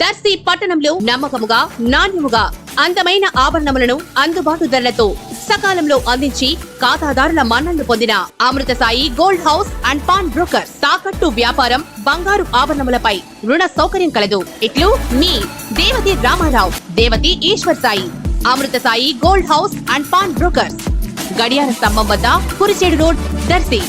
దర్శి పట్టణంలో నమ్మకముగా నాణ్యముగా అందమైన ఆభరణములను అందుబాటు ధరలతో సకాలంలో అందించి ఖాతాదారుల మన్ననలు పొందిన Amrutha Sai gold house and pawn broker. తాకట్టు వ్యాపారం, బంగారు ఆభరణములపై రుణ సౌకర్యం కలదు. ఇట్లు మీ Devathi Ramarao, Devathi Eshwar Sai. Amrutha Sai gold house and pawn brokers, గడియార స్తంభం వద్ద, కురిచేడు రోడ్, దర్శి.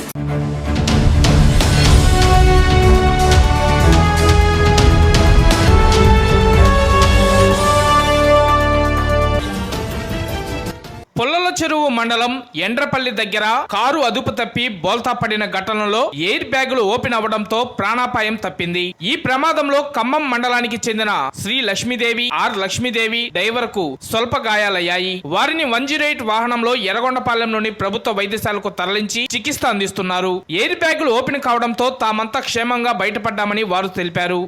పుల్లల చెరువు మండలం ఎండ్రపల్లి దగ్గర కారు అదుపు తప్పి బోల్తా పడిన ఘటనలో ఎయిర్ బ్యాగులు ఓపెన్ అవడంతో ప్రాణాపాయం తప్పింది. ఈ ప్రమాదంలో ఖమ్మం మండలానికి చెందిన శ్రీ లక్ష్మీదేవి, ఆర్ లక్ష్మీదేవి డ్రైవర్ కు స్వల్ప గాయాలయ్యాయి. వారిని 108 వాహనంలో ఎర్రగొండపాలెంలోని ప్రభుత్వ వైద్యశాలకు తరలించి చికిత్స అందిస్తున్నారు. ఎయిర్ బ్యాగులు ఓపెన్ కావడంతో తామంతా క్షేమంగా బయటపడ్డామని వారు తెలిపారు.